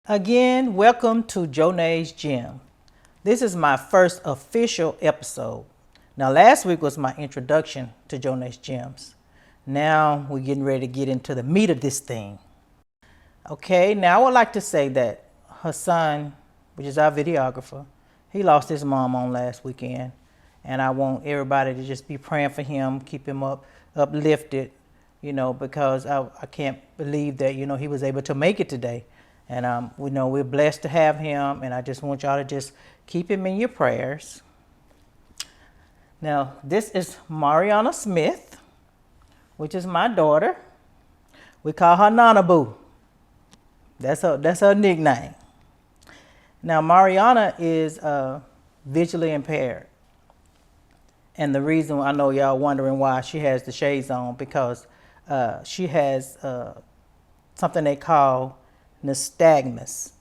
Again, welcome to Jonae's Gym. This is my first official episode. Now, last week was my introduction to Jonae's Gyms. Now we're getting ready to get into the meat of this thing. Okay, now I would like to say that her son, which is our videographer, he lost his mom on last weekend. And I want everybody to just be praying for him, keep him uplifted, because I can't believe that, he was able to make it today. And we know we're blessed to have him, and I just want y'all to just keep him in your prayers. Now, this is Mariayana Smith, which is my daughter. We call her Nana Boo. That's her nickname. Now, Mariana is visually impaired. And the reason I know y'all wondering why she has the shades on, because she has something they call nystagmus,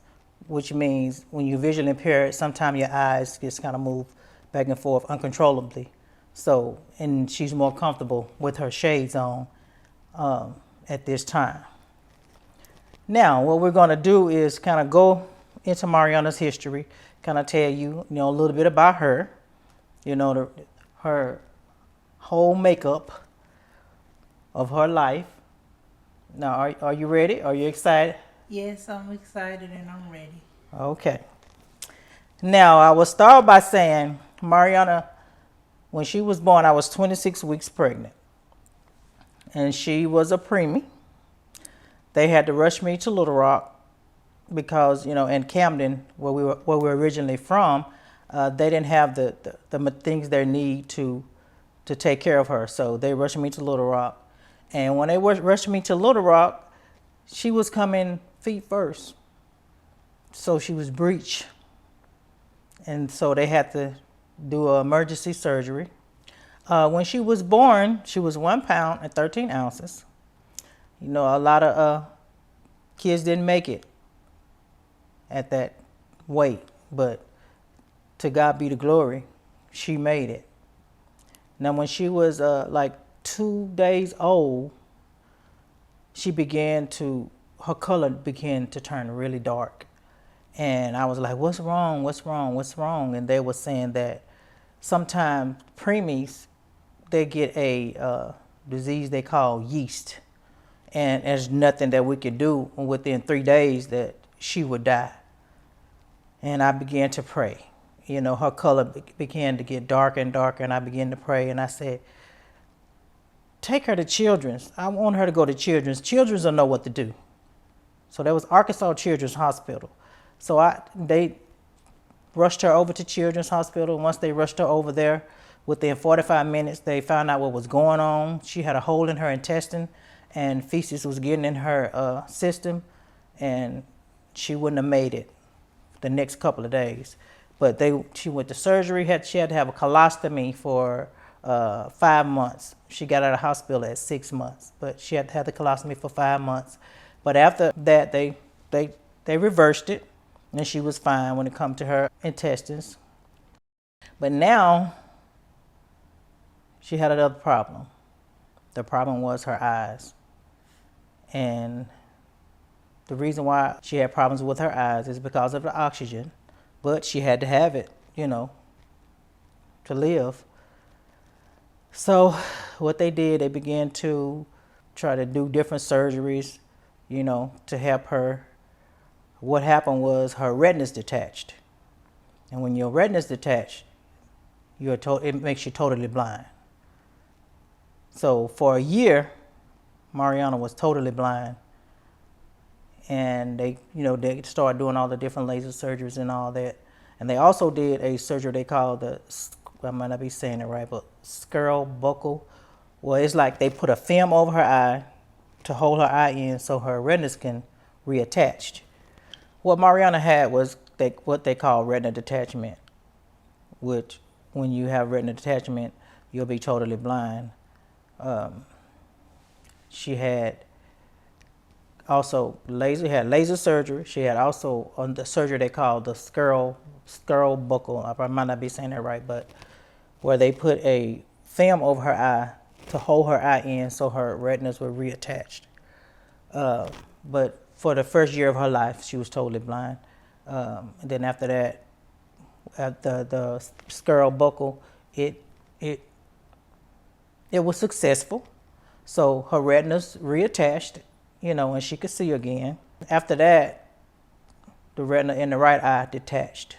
which means when you're visually impaired, sometimes your eyes just kind of move back and forth uncontrollably. So, and she's more comfortable with her shades on at this time. Now, what we're going to do is kind of go into Mariana's history, kind of tell you, a little bit about her, her whole makeup of her life. Now, are you ready? Are you excited? Yes, I'm excited and I'm ready. Okay. Now, I will start by saying, Mariana, when she was born, I was 26 weeks pregnant. And she was a preemie. They had to rush me to Little Rock because, in Camden, where we were originally from, they didn't have the things they need to take care of her. So they rushed me to Little Rock. And when they rushed me to Little Rock, she was coming feet first. So she was breech. And so they had to do an emergency surgery. When she was born, she was 1 pound and 13 ounces. A lot of kids didn't make it at that weight, but to God be the glory, she made it. Now, when she was like 2 days old, her color began to turn really dark. And I was like, what's wrong? What's wrong? What's wrong? And they were saying that sometimes preemies, they get a disease they call yeast. And there's nothing that we could do within 3 days that she would die. And I began to pray. Her color began to get darker and darker, and I began to pray, and I said, take her to Children's. I want her to go to Children's. Children's will know what to do. So there was Arkansas Children's Hospital. So they rushed her over to Children's Hospital. Once they rushed her over there, within 45 minutes, they found out what was going on. She had a hole in her intestine, and feces was getting in her system, and she wouldn't have made it the next couple of days. But she went to surgery. She had to have a colostomy for 5 months. She got out of the hospital at 6 months, but she had to have the colostomy for 5 months. But after that, they reversed it, and she was fine when it come to her intestines. But now she had another problem. The problem was her eyes. And the reason why she had problems with her eyes is because of the oxygen, but she had to have it, to live. So what they did, they began to try to do different surgeries, to help her. What happened was her retina's detached. And when your retina's detached, it makes you totally blind. So for a year, Mariana was totally blind. And they started doing all the different laser surgeries and all that. And they also did a surgery they called I might not be saying it right, but scleral buckle. Well, it's like they put a film over her eye to hold her eye in so her retinas can reattach. What Mariana had was what they call retina detachment, which when you have retina detachment, you'll be totally blind. She had also laser surgery. She had also the surgery they call the scleral buckle. I might not be saying that right, but where they put a film over her eye to hold her eye in so her retinas were reattached. But for the first year of her life, she was totally blind. And then after that, the scleral buckle, it it it was successful. So her retinas reattached, and she could see again. After that, the retina in the right eye detached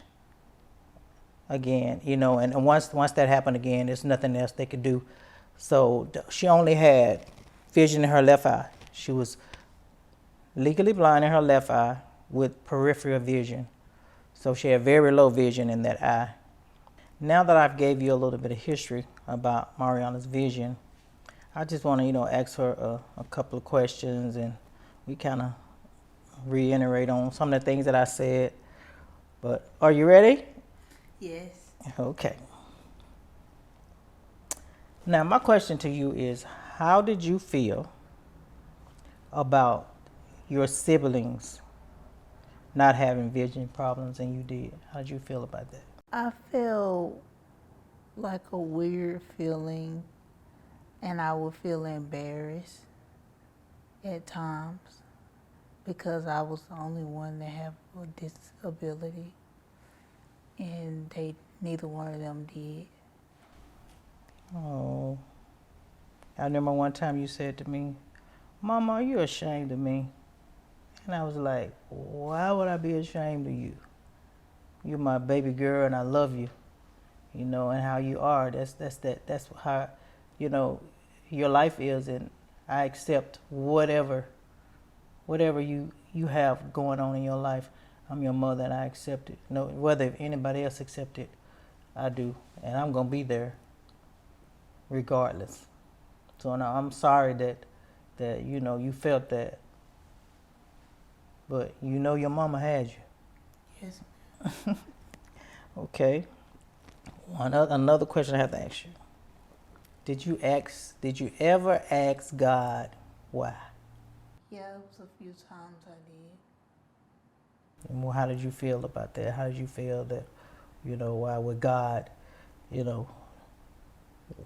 again, and once that happened again, there's nothing else they could do. So she only had vision in her left eye. She was legally blind in her left eye with peripheral vision. So she had very low vision in that eye. Now that I've gave you a little bit of history about Mariana's vision, I just want to, ask her a couple of questions, and we kind of reiterate on some of the things that I said. But are you ready? Yes. Okay. Now, my question to you is, how did you feel about your siblings not having vision problems and you did? How did you feel about that? I felt like a weird feeling, and I would feel embarrassed at times because I was the only one that had a disability, and neither one of them did. Oh, I remember one time you said to me, "Mama, are you ashamed of me?" And I was like, "Why would I be ashamed of you? You're my baby girl, and I love you, and how you are. That's how, your life is, and I accept whatever you have going on in your life. I'm your mother, and I accept it. No, whether anybody else accept it, I do, and I'm gonna be there regardless. So now I'm sorry that you felt that, but your mama had you." Yes. Okay. Another question I have to ask you. Did you ever ask God why? Yeah, it was a few times I did. And how did you feel about that? How did you feel that, why would God,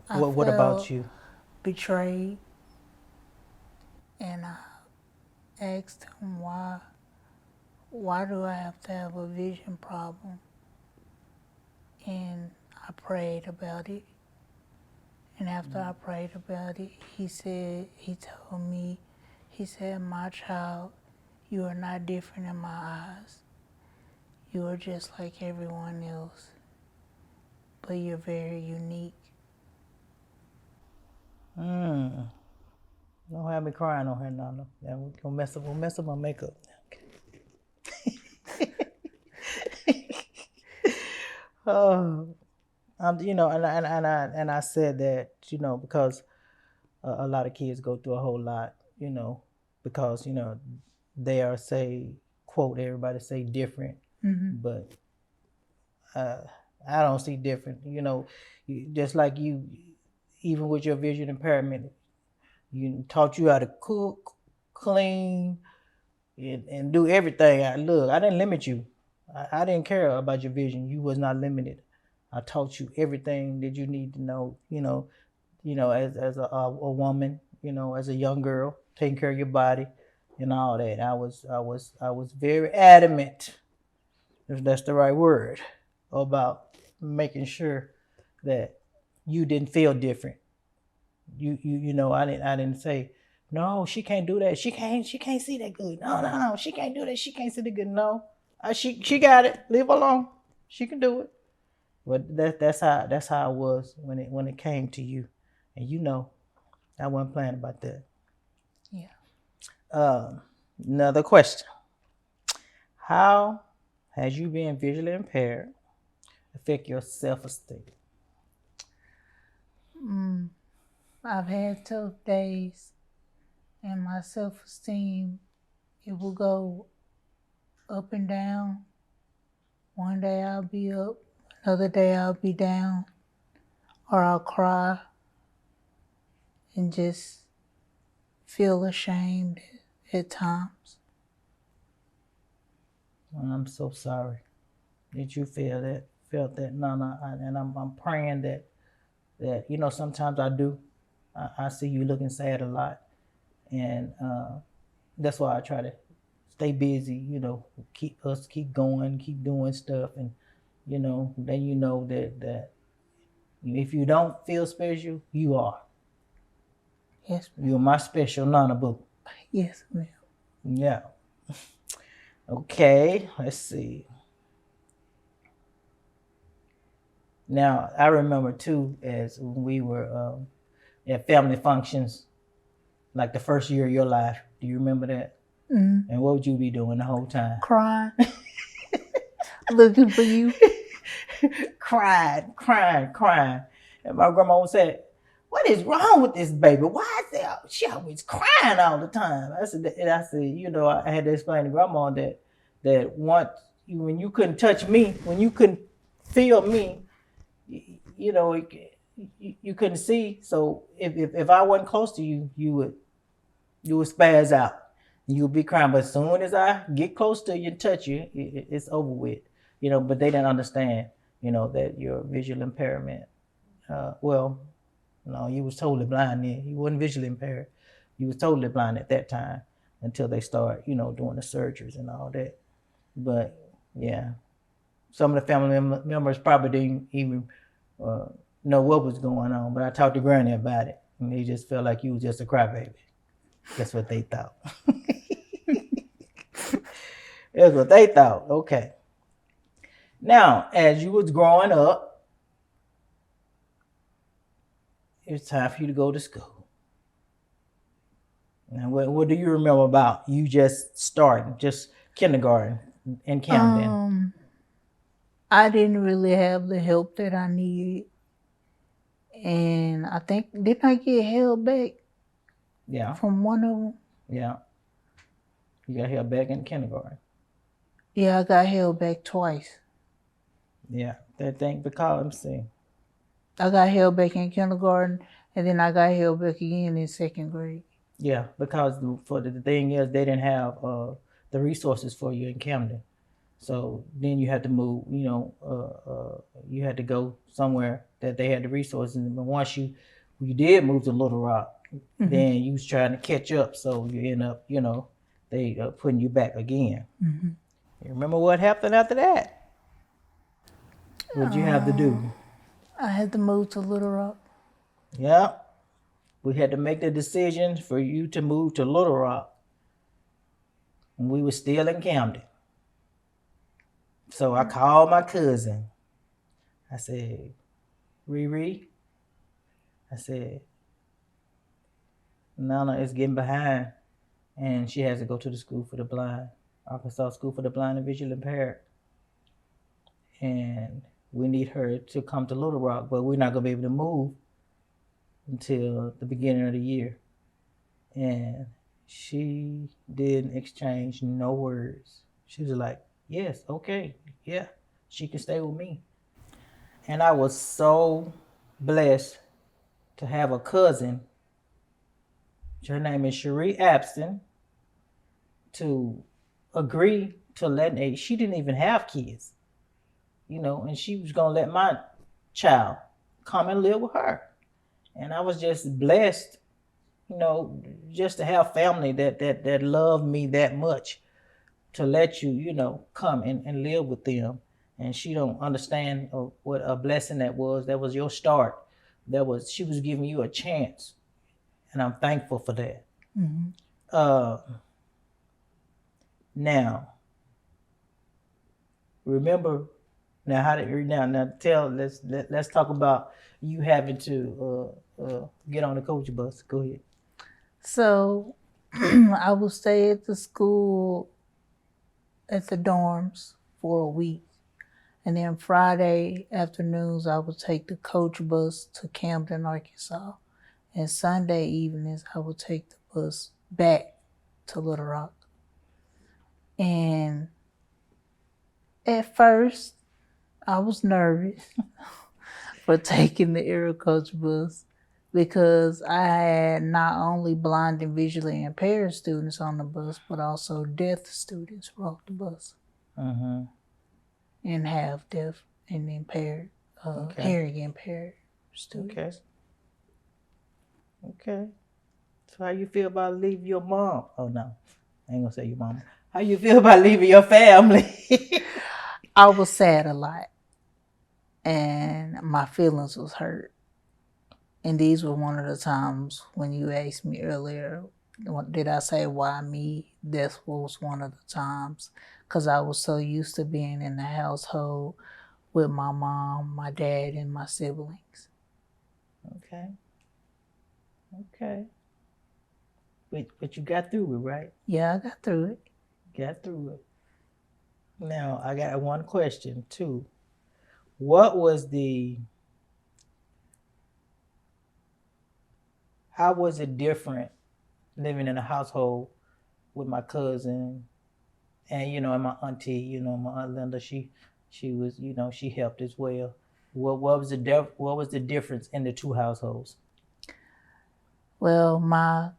what about you? Betrayed, and I asked him why. Why do I have to have a vision problem? And I prayed about it. And after I prayed about it, he told me, "My child, you are not different in my eyes. You are just like everyone else, but you're very unique." Don't have me crying on here now. No. Yeah, we're gonna mess up my makeup. Oh, and I said that, because a lot of kids go through a whole lot, because they are, say, quote, everybody say different, but I don't see different. Just like you, even with your vision impairment, you taught you how to cook, clean, and do everything. I didn't limit you. I didn't care about your vision. You was not limited. I taught you everything that you need to know. As a woman, as a young girl, taking care of your body and all that. I was very adamant, if that's the right word, about making sure that you didn't feel different. I didn't say, "No, she can't do that. She can't see that good. No, she can't do that. She can't see that good." No, she got it. Leave her alone. She can do it. But that's how it was when it came to you, and I wasn't playing about that. Yeah. Another question: how has you being visually impaired affect your self-esteem? I've had tough days, and my self-esteem, it will go up and down. One day I'll be up, another day I'll be down, or I'll cry and just feel ashamed at times. And I'm so sorry that you felt that. No, and I'm praying that sometimes I do. I see you looking sad a lot, and that's why I try to stay busy, keep going, keep doing stuff, and then you know that if you don't feel special, you are. Yes, ma'am. You're my special Nana Boo. Yes, ma'am. Yeah. Okay, let's see. Now, I remember too, as when we were at family functions, like the first year of your life. Do you remember that? Mm-hmm. And what would you be doing the whole time? Crying. Looking for you. crying. And my grandma would say, "What is wrong with this baby? Why is that she always crying all the time?" I said, I had to explain to grandma that when you couldn't touch me, when you couldn't feel me, you couldn't see. So if I wasn't close to you, you would spaz out. You'll be crying, but as soon as I get close to you and touch you, it's over with. But they didn't understand, that your visual impairment. Well, no, you was totally blind then. You wasn't visually impaired. You was totally blind at that time until they start, doing the surgeries and all that. But yeah, some of the family members probably didn't even know what was going on. But I talked to Granny about it, and they just felt like you was just a crybaby. That's what they thought. That's what they thought. Okay. Now, as you was growing up, it's time for you to go to school. Now, what do you remember about you just starting, just kindergarten in Camden? I didn't really have the help that I needed. And I think, didn't I get held back? Yeah. From one of them? Yeah. You got held back in kindergarten. Yeah, I got held back twice. Yeah, that thing because I got held back in kindergarten, and then I got held back again in second grade. Yeah, because the thing is, they didn't have the resources for you in Camden, so then you had to move. You had to go somewhere that they had the resources. And once you did move to Little Rock, mm-hmm. then you was trying to catch up. So you end up, they putting you back again. Mm-hmm. You remember what happened after that? What'd you have to do? I had to move to Little Rock. Yeah. We had to make the decision for you to move to Little Rock. And we were still in Camden. So I called my cousin. I said, Riri, I said, Nana is getting behind and she has to go to the school for the blind, Arkansas School for the Blind and Visually Impaired. And we need her to come to Little Rock, but we're not going to be able to move until the beginning of the year. And she didn't exchange no words. She was like, yes, okay, yeah, she can stay with me. And I was so blessed to have a cousin. Her name is Shui Abston, to agree to letting she didn't even have kids, and she was going to let my child come and live with her. And I was just blessed, just to have family that loved me that much to let you, come and live with them. And she don't understand what a blessing that was. That was your start. She was giving you a chance. And I'm thankful for that. Mm-hmm. Now, remember, let's talk about you having to get on the coach bus. Go ahead. So I would stay at the school at the dorms for a week. And then Friday afternoons, I would take the coach bus to Camden, Arkansas. And Sunday evenings, I would take the bus back to Little Rock. And at first, I was nervous for taking the Aero Coach bus because I had not only blind and visually impaired students on the bus, but also deaf students rode the bus. Mm-hmm. And have deaf and impaired, hearing impaired students. Okay. So how you feel about leaving your mom? Oh no, I ain't gonna say your mom. How you feel about leaving your family? I was sad a lot, and my feelings was hurt. And these were one of the times when you asked me earlier, did I say why me? This was one of the times, because I was so used to being in the household with my mom, my dad, and my siblings. Okay. But you got through it, right? Yeah, I got through it. Got through it. Now, I got one question, too. How was it different living in a household with my cousin and, and my auntie, my Aunt Linda, she was, she helped as well. What was the difference in the two households? Well, my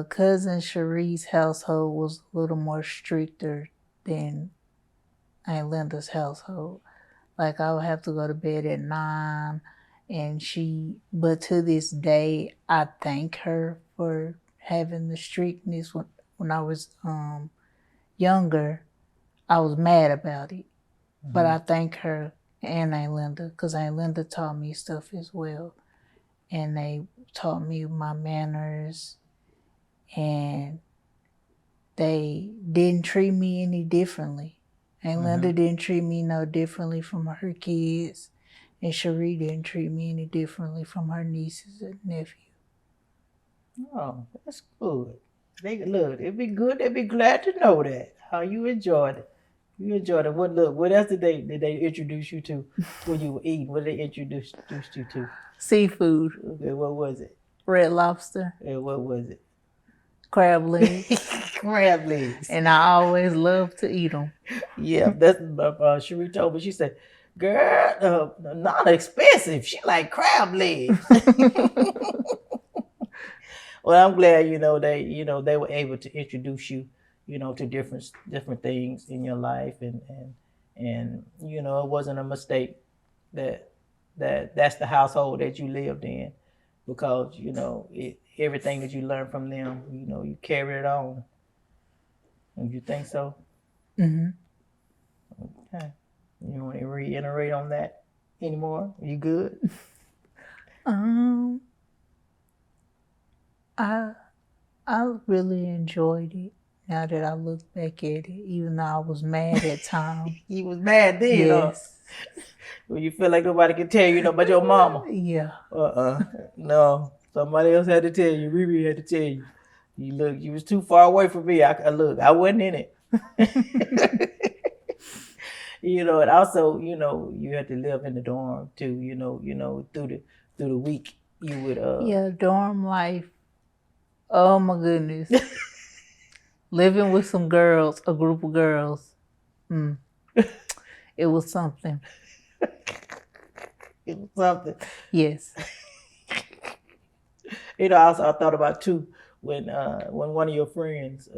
cousin Cherie's household was a little more stricter than Aunt Linda's household. Like, I would have to go to bed at 9, but to this day, I thank her for having the strictness. When I was younger, I was mad about it. Mm-hmm. But I thank her and Aunt Linda, because Aunt Linda taught me stuff as well. And they taught me my manners, and they didn't treat me any differently. And Linda didn't treat me no differently from her kids, and Cherie didn't treat me any differently from her nieces and nephew. Oh, that's good. It'd be good. They'd be glad to know that how you enjoyed it. You enjoyed it. What else did they introduce you to when you were eating? What did they introduce you to? Seafood. Okay, what was it? Red lobster. And what was it? Crab legs. Crab legs. And I always love to eat them. Yeah, that's Cherie told me. She said, "Girl, not expensive. She like crab legs." Well, I'm glad they were able to introduce you, to different things in your life, and it wasn't a mistake that's the household that you lived in, because everything that you learned from them, you carry it on. Don't you think so? Mm-hmm. Okay. You want to reiterate on that anymore? You good? I really enjoyed it now that I look back at it, even though I was mad at times. You was mad then, yes. Well, you feel like nobody can tell you about your mama? Yeah. No. Somebody else had to tell you. Riri had to tell you. You was too far away from me. I wasn't in it. And also, you had to live in the dorm too, through the week. You would Yeah, dorm life. Oh my goodness. Living with some girls, a group of girls. It was something. It was something. Yes. I thought about too when one of your friends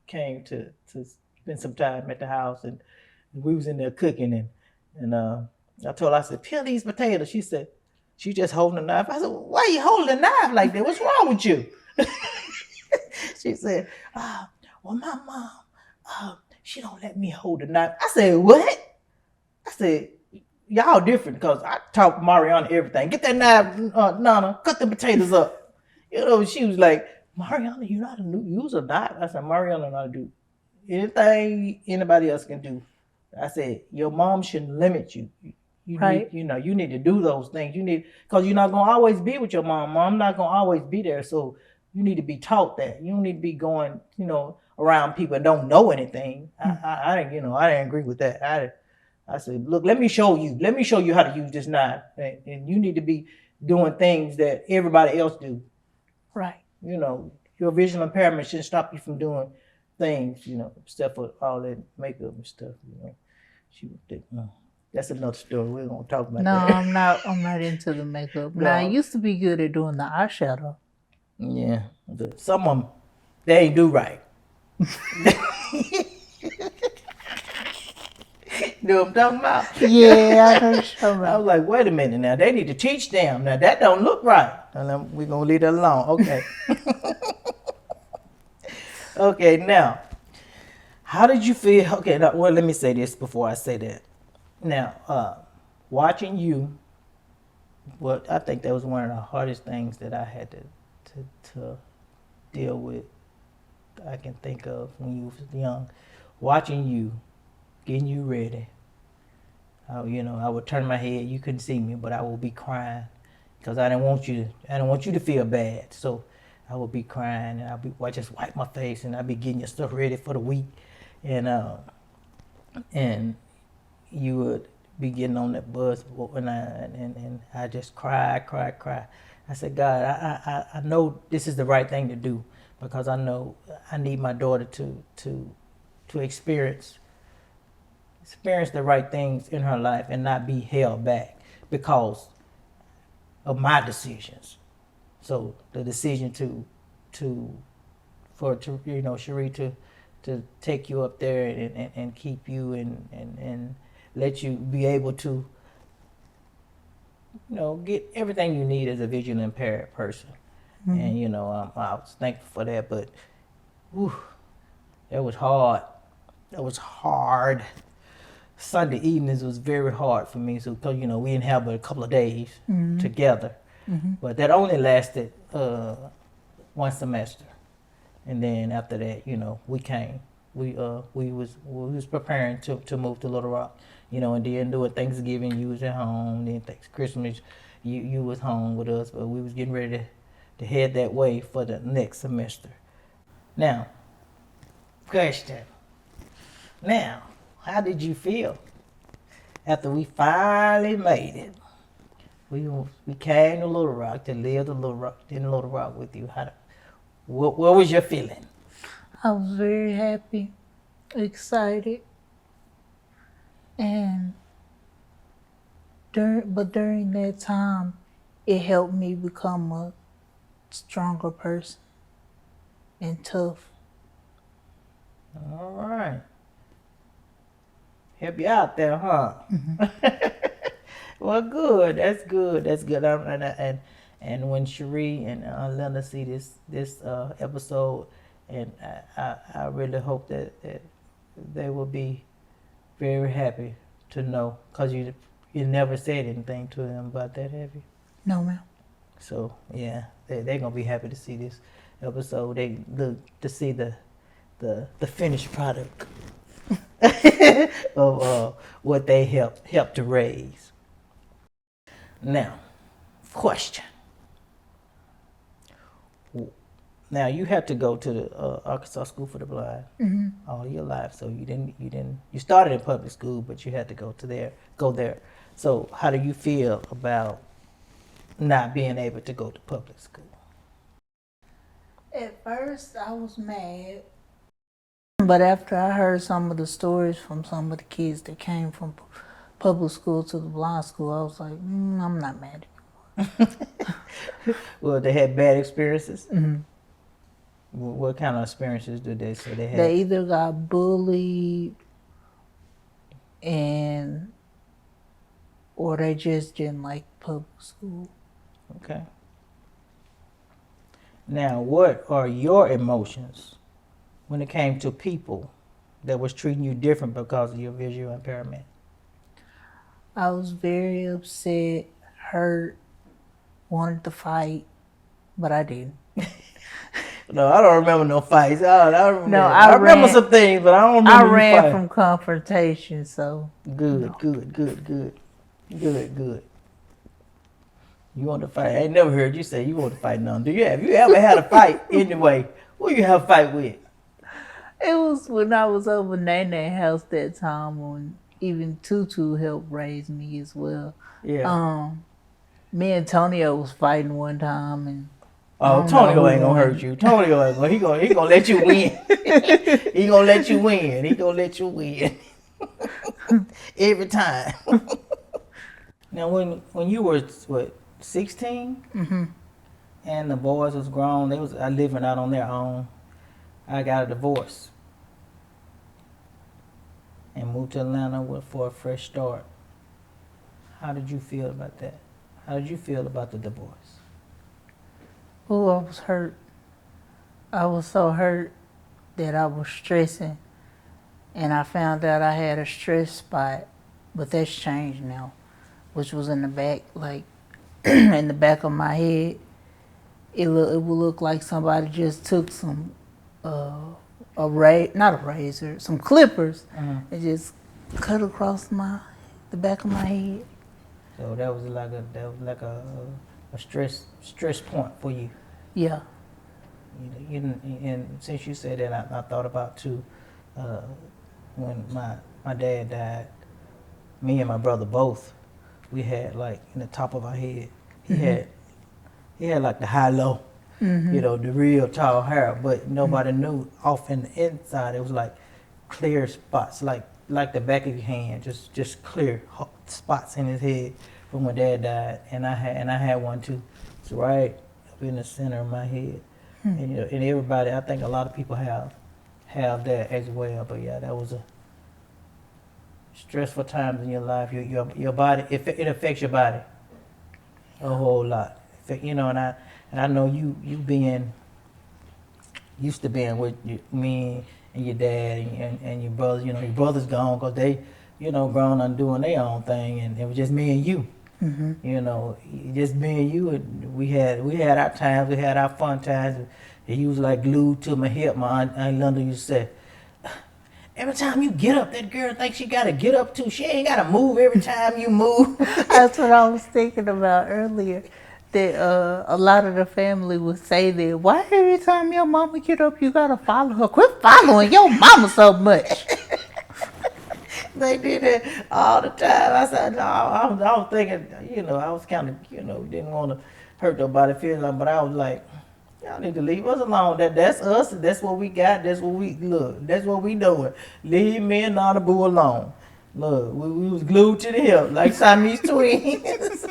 came to spend some time at the house, and we was in there cooking, and I told her, I said, peel these potatoes. She said, she just holding a knife. I said, why are you holding a knife like that? What's wrong with you? She said, well, my mom, she don't let me hold a knife. I said, what? I said, y'all different, because I taught Mariana everything. Get that knife, Nana, cut the potatoes up. She was like, Mariana, you know how to use a knife? I said, Mariana know how to do anything anybody else can do. I said, your mom shouldn't limit you. Right. You need to do those things. Because you're not going to always be with your mom. Mom's not going to always be there. So you need to be taught that. You don't need to be going, around people that don't know anything. I didn't agree with that. I said, look, let me show you how to use this knife. And you need to be doing things that everybody else do. Right. Your visual impairment shouldn't stop you from doing things, except for all that makeup and stuff, That's another story. We're gonna talk about that. No, I'm not into the makeup. No. Now, I used to be good at doing the eyeshadow. Yeah. Some of them, they ain't do right. You know what I'm talking about? Yeah, I know what you're talking about. I was like, wait a minute now. They need to teach them. Now, that don't look right. And then we're going to leave that alone. Okay. Okay, now, How did you feel? Okay, now, well, let me say this before I say that. Now, watching you, well, I think that was one of the hardest things that I had to deal with. I can think of when you was young, watching you, getting you ready. I would turn my head. You couldn't see me, but I would be crying because I didn't want you. I didn't want you to feel bad. So I would be crying, and I just wipe my face, and I'd be getting your stuff ready for the week, and and you would be getting on that bus, and I just cry. I said, God, I know this is the right thing to do because I know I need my daughter to experience the right things in her life and not be held back because of my decisions. So the decision for Cherie to take you up there and keep you and let you be able to get everything you need as a visually impaired person. Mm-hmm. And I was thankful for that, but whew, that was hard. Sunday evenings was very hard for me, so because we didn't have but a couple of days together, but that only lasted one semester, and then after that, we came. We was preparing to move to Little Rock, and then doing Thanksgiving, you was at home. Then Christmas, you was home with us, but we was getting ready to head that way for the next semester. Now, question. Now, how did you feel after we finally made it? We came to Little Rock to live in Little Rock with you. What was your feeling? I was very happy, excited, and during that time, it helped me become a stronger person and tough. All right. Help you out there, huh? Mm-hmm. Well, good. That's good. And when Cherie and Linda see this episode, and I really hope that they will be very happy to know, because you never said anything to them about that, have you? No, ma'am. So yeah, they're gonna be happy to see this episode. They look to see the finished product of what they helped to raise. Now, question. Now you had to go to the Arkansas School for the Blind all your life, so you started in public school, but you had to go there. So how do you feel about not being able to go to public school? At first, I was mad. But after I heard some of the stories from some of the kids that came from public school to the blind school, I was like, I'm not mad anymore. Well, they had bad experiences? Mm-hmm. What kind of experiences did they say they had? They either got bullied or they just didn't like public school. Okay. Now, what are your emotions when it came to people that was treating you different because of your visual impairment? I was very upset, hurt, wanted to fight, but I didn't. No, I don't remember no fights. I remember some things, but I don't remember. I ran from confrontation, so. Good. You want to fight? I ain't never heard you say you want to fight none. Have you ever had a fight anyway? Who you have a fight with? It was when I was over Nana's house that time, when even Tutu helped raise me as well. Yeah. Me and Tonio was fighting one time, and Tonio ain't gonna hurt you. Tonio ain't gonna. He gonna let you win. He gonna let you win. Every time. Now, when you were 16, and the boys was grown, they was living out on their own. I got a divorce and moved to Atlanta for a fresh start. How did you feel about that? How did you feel about the divorce? Oh, I was hurt. I was so hurt that I was stressing and I found out I had a stress spot, but that's changed now, which was in the back, like in the back of my head. It would look like somebody just took some not a razor, some clippers, and just cut across the back of my head. So that was like a stress point for you. Yeah. You and since you said that, I thought about too. When my dad died, me and my brother both, we had like in the top of our head, he had like the high low, you know, the real tall hair, but nobody knew. Off in the inside, it was like clear spots, like the back of your hand, just clear spots in his head from when Dad died, and I had one too. It's right up in the center of my head, and you know, and everybody, I think a lot of people have that as well. But yeah, that was a stressful times in your life. Your body, it affects your body a whole lot. You know, and I know you being used to being with me and your dad and your brothers. You know, your brothers gone because they, you know, grown and doing their own thing, and it was just me and you. You know, just me and you. And we had our times. We had our fun times. And you was like glued to my hip. My aunt London used to say, every time you get up, that girl thinks she got to get up too. She ain't got to move every time you move. That's what I was thinking about earlier. That a lot of the family would say that, why every time your mama get up, you got to follow her? Quit following your mama so much. They did that all the time. I said, no, I was thinking, you know, I was kind of, you know, didn't want to hurt nobody's feelings, but I was like, y'all need to leave us alone. That's us. That's what we got. That's what we look. That's what we doing. Leave me and Nana Boo alone. Look, we was glued to the hip like Siamese twins.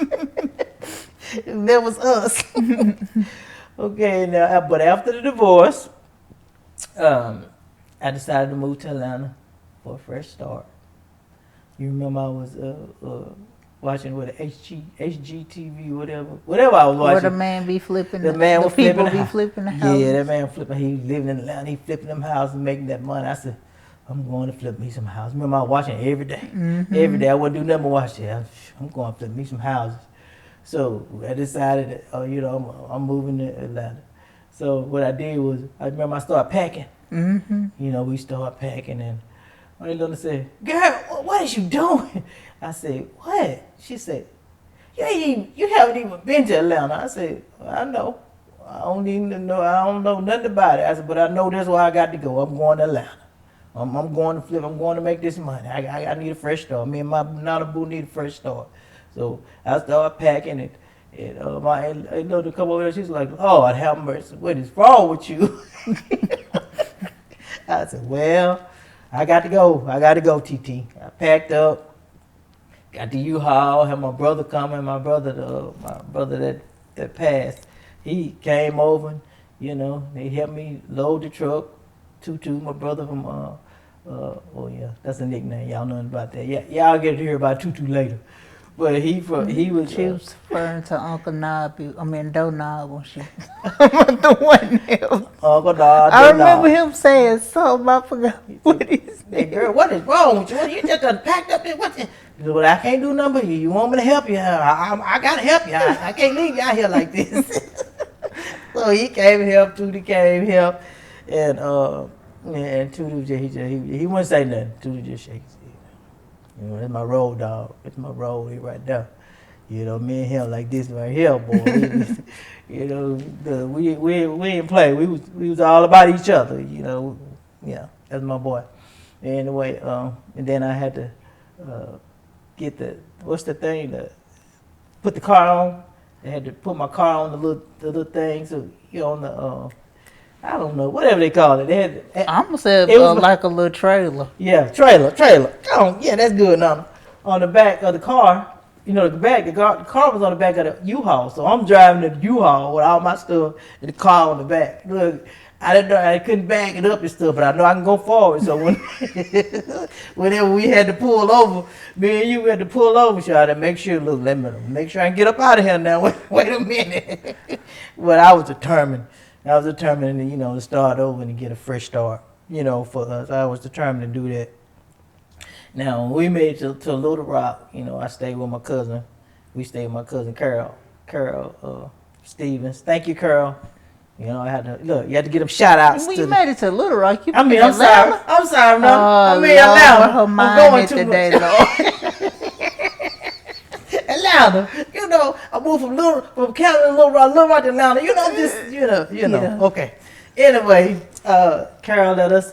That was us. Okay, now, but after the divorce, I decided to move to Atlanta for a fresh start. You remember I was watching with HGTV, whatever I was watching. Where the man be flipping, the man was people flipping be flipping the houses. Yeah, that man flipping. He living in Atlanta. He flipping them houses, making that money. I said, I'm going to flip me some houses. Remember I was watching every day. Every day I wouldn't do nothing but watch it. I'm going to flip me some houses. So I decided, you know, I'm moving to Atlanta. So what I did was, I remember I started packing. You know, we started packing, and my little said, "Girl, what is you doing?" I said, "What?" She said, "You haven't even been to Atlanta." I said, "I know. I don't even know. I don't know nothing about it." I said, "But I know that's where I got to go. I'm going to Atlanta. I'm going to flip. I'm going to make this money. I need a fresh start. Me and my Nana Boo need a fresh start." So I started packing it. And my little come over there, she's like, "Lord have mercy, what is wrong with you?" I said, "Well, I got to go, TT." I packed up, got the U-Haul, had my brother coming. My brother that passed, he came over, and, you know, they helped me load the truck. Tutu, my brother from, oh yeah, that's a nickname. Y'all know about that. Yeah, y'all get to hear about Tutu later. But he was. She was referring to Uncle Knob. Doe Knob when she the one else. Uncle Knob. I remember him saying something. I forgot what he said. Hey girl, what is wrong with you? You just done packed up there. Well, I can't do nothing but you. You want me to help you? I gotta help you. I can't leave you out here like this. So he came and helped. Tutu came and helped, and Tutu he wouldn't say nothing. Tutu just shake his head. You know, that's my road dog. That's my road right there. You know, me and him like this right here, boy. You know, we didn't play. We was all about each other. You know, yeah, that's my boy. Anyway, and then I had to get what's the thing to put the car on. I had to put my car on the little thing, so you know, on the I don't know, whatever they call it. They had, I'm gonna say it was like a little trailer. Yeah, trailer. Oh, yeah, that's good. On the back of the car, you know, the car was on the back of the U-Haul. So I'm driving the U-Haul with all my stuff and the car on the back. Look, I didn't know I couldn't back it up and stuff, but I know I can go forward. So whenever we had to pull over, me and you had to pull over, so I had to make sure, look, let me make sure I can get up out of here now. Wait a minute. But I was determined. You know, to start over and get a fresh start, you know, for us. I was determined to do that. Now, when we made it to Little Rock, I stayed with my cousin. We stayed with my cousin Carol Stevens. Thank you, Carol. I had to look. You had to get them shout outs. We made it to Little Rock. I'm sorry. I'm sorry, no. Oh, Atlanta. Her mind I'm going too today, much. Lord. Atlanta. I moved from Canada to Little Rock to Atlanta. Yeah. Okay. Anyway, Carol let us,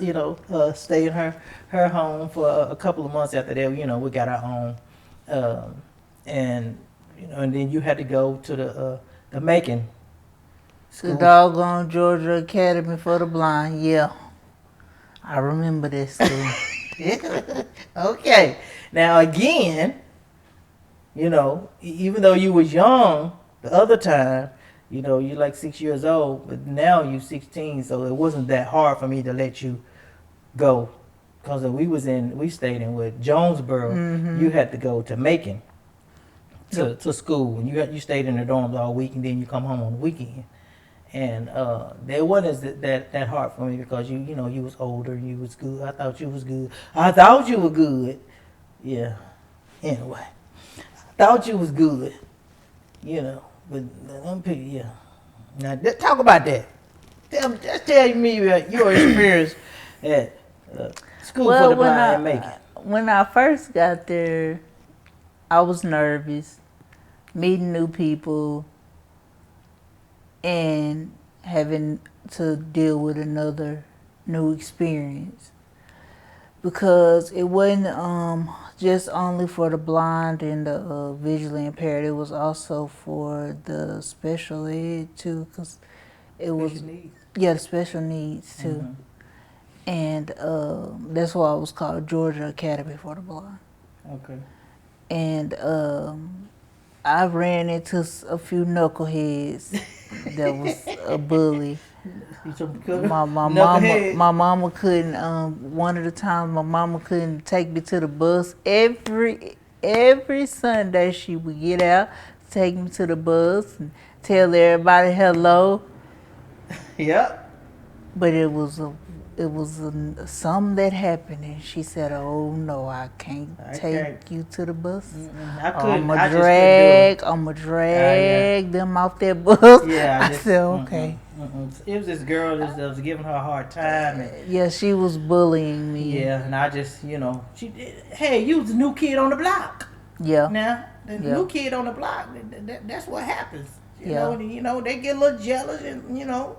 stay in her home for a couple of months after that. We got our own, and and then you had to go to the Macon school. The doggone Georgia Academy for the Blind. Yeah, I remember this school. Okay. Now again, even though you was young the other time, you're like 6 years old, but now you 16, so it wasn't that hard for me to let you go. Because we stayed in with Jonesboro, you had to go to Macon to school, and you stayed in the dorms all week, and then you come home on the weekend. And it wasn't that hard for me because you was older, you was good. I thought you was good. I thought you were good. Yeah. Anyway, I thought you was good. But yeah. Now talk about that. Just tell me your experience at school for the blind and Macon. When I first got there, I was nervous, meeting new people, and having to deal with another new experience. Because it wasn't just only for the blind and the visually impaired. It was also for the special ed too, because it was the special needs too. And that's why it was called Georgia Academy for the Blind. Okay. And I ran into a few knuckleheads that was a bully. My mama couldn't. One of the times my mama couldn't take me to the bus. Every Sunday she would get out, take me to the bus, and tell everybody hello. Yep. But it was something that happened, and she said, "Oh no, I can't take you to the bus. I'ma drag them off that bus." Yeah, I said, "Okay." It was this girl that was giving her a hard time. Yeah, she was bullying me. Yeah, and I just, she did. Hey, you was the new kid on the block. Yeah. Now the new kid on the block. That's what happens. You know, they get a little jealous and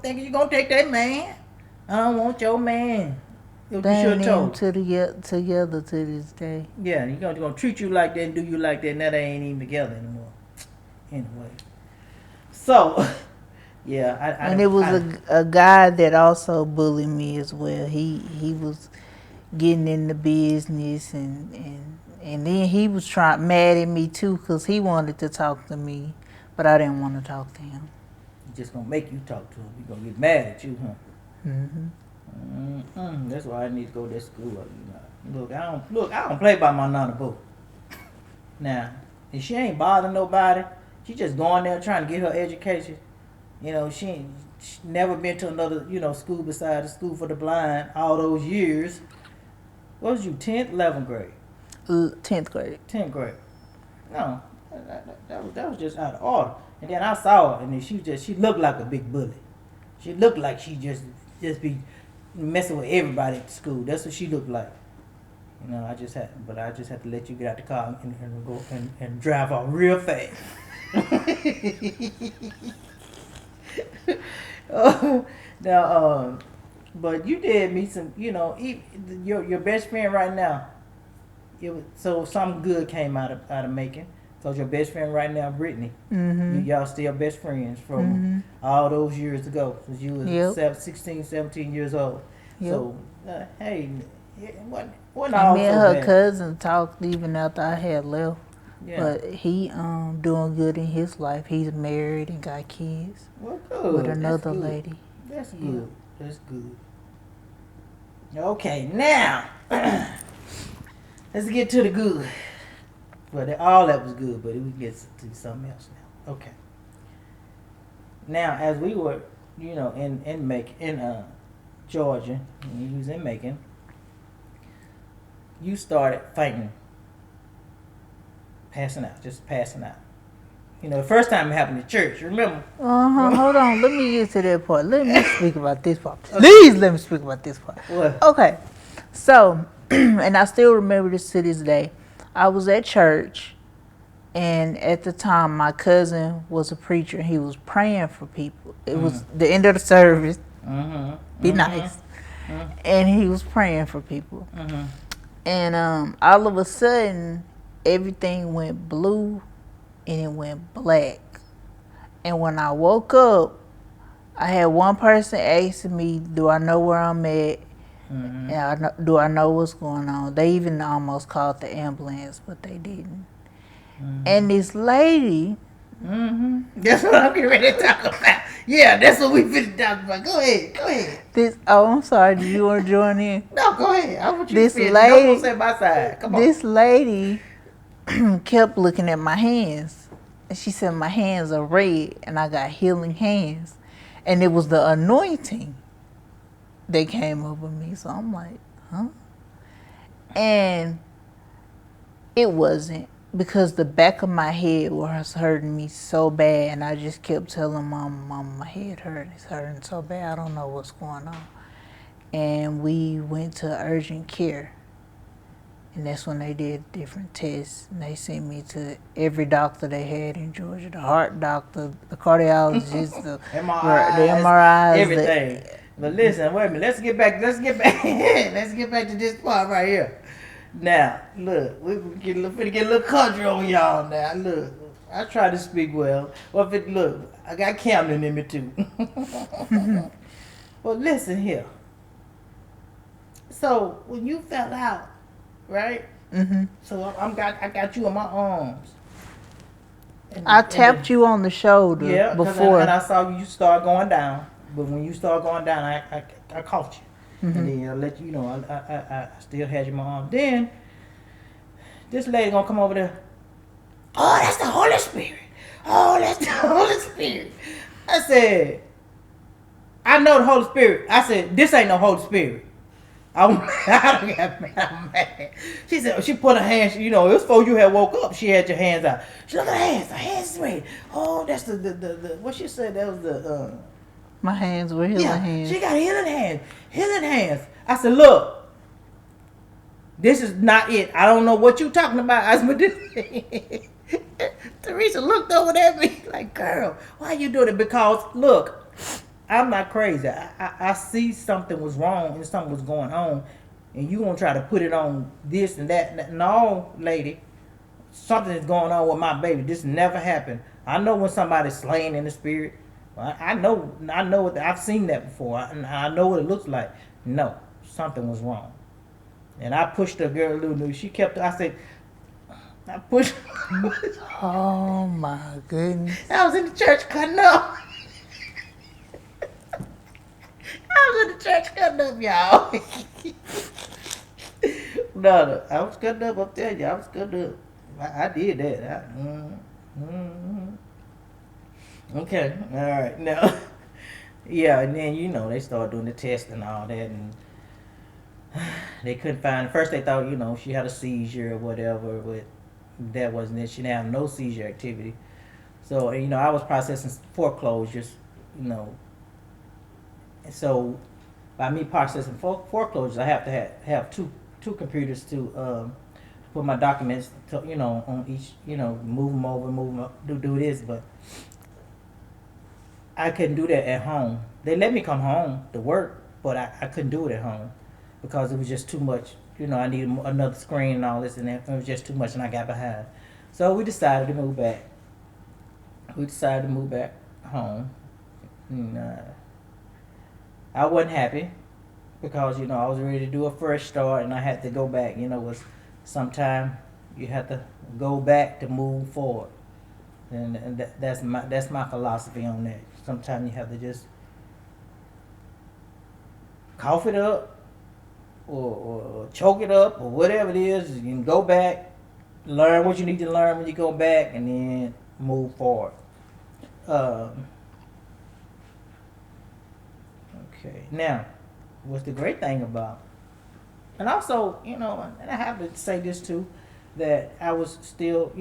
thinking you're gonna take that man. I don't want your man. They ain't even together to this day. Yeah, you're gonna treat you like that and do you like that, and that ain't even together anymore. Anyway, so yeah, and it was a guy that also bullied me as well. He was getting in the business and then he was mad at me too because he wanted to talk to me, but I didn't want to talk to him. He's just gonna make you talk to him. He's gonna get mad at you, huh? That's why I need to go to school. Look, I don't play by my nana boo. Now, if she ain't bothering nobody, she just going there trying to get her education. She never been to another, school besides the school for the blind all those years. What was you, 10th, 11th grade? 10th grade. 10th grade. No, that was just out of order. And then I saw her, and then she looked like a big bully. She looked like she just be messing with everybody at the school. That's what she looked like. I just had to let you get out the car and go and drive off real fast. Now, but you did meet some, your best friend right now. So something good came out of Macon. Because your best friend right now, Brittany, y'all still best friends from all those years ago, since you was 16, 17 years old. Yep. So, hey, what I met her cousin talked even after I had left. Yeah. But he doing good in his life. He's married and got kids. Well, good. With another lady. That's good. Yeah. That's good. Okay, now let's get to the good. Well, all that was good, but we can get to something else now. Okay. Now, as we were, in Macon, in Georgia, and he was in Macon, you started fainting, just passing out. You know, the first time it happened in church, remember? Hold on. Let me get to that part. Let me speak about this part. Please let me speak about this part. What? Okay. So, and I still remember this to this day. I was at church, and at the time, my cousin was a preacher. He was praying for people. It was the end of the service. Be nice. And he was praying for people. And all of a sudden, everything went blue and it went black. And when I woke up, I had one person asking me, do I know where I'm at? And do I know what's going on? They even almost called the ambulance, but they didn't. And this lady... That's what I'm getting ready to talk about. Yeah, that's what we finna talk about. Go ahead. I'm sorry. Do you want to join in? No, go ahead. I want you This to finish. lady- Don't say my side. Come on. This lady kept looking at my hands. And she said my hands are red and I got healing hands. And it was the anointing that came over me. So I'm like, huh? And it wasn't, because the back of my head was hurting me so bad. And I just kept telling Mama, my head hurt. It's hurting so bad. I don't know what's going on. And we went to urgent care. And that's when they did different tests. And they sent me to every doctor they had in Georgia. The heart doctor, the cardiologist, the MRIs, everything. But listen, wait a minute. Let's get back to this part right here. Now, look, we're finna get a little country on y'all now. Look, I try to speak well. Look, I got Camden in me too. Well, listen here. So, when you fell out, right? So I got you in my arms. I tapped you on the shoulder before. And I saw you start going down. But when you start going down, I caught you. And then I let you know, I still had you in my arms. Then, this lady gonna come over there. Oh, that's the Holy Spirit. Oh, that's the Holy Spirit. I said, I know the Holy Spirit. I said, this ain't no Holy Spirit. I got mad. She said, she put her hands, you know, it was before you had woke up. She had your hands out. She looked at her hands. Her hands is red. Oh, that's the what she said, that was the, my hands were healing hands. She got healing hands. Healing hands. I said, look, this is not it. I don't know what you talking about. I said, Teresa looked over at me like, girl, why you doing it? Because, look, I'm not crazy. I see something was wrong and something was going on, and you gonna try to put it on this and that. No, lady, something is going on with my baby. This never happened. I know when somebody's slain in the spirit. I know what I've seen that before. I know what it looks like. No, something was wrong, and I pushed the girl a little bit. She kept. I said, I pushed. Oh my goodness! I was in the church cutting up. I was in the church cutting up, y'all. No, I was cutting up. I'm telling you, I was cutting up. I did that. Okay, all right. Now, yeah, and then you know they started doing the test and all that, and they couldn't find. First, they thought she had a seizure or whatever, but that wasn't it. She didn't have no seizure activity. So I was processing foreclosures, and so by me processing foreclosures, I have to have two computers to put my documents to, on each, move them over, do this, but I couldn't do that at home. They let me come home to work, but I couldn't do it at home because it was just too much. I needed another screen and all this, and it was just too much, and I got behind. So we decided to move back. Home. And, I wasn't happy because, I was ready to do a fresh start, and I had to go back. Sometime you have to go back to move forward. And that's my philosophy on that. Sometimes you have to just cough it up or choke it up or whatever it is. You can go back, learn what you need to learn when you go back, and then move forward. Okay. Now, what's the great thing about And also, and I have to say this too, that I was still,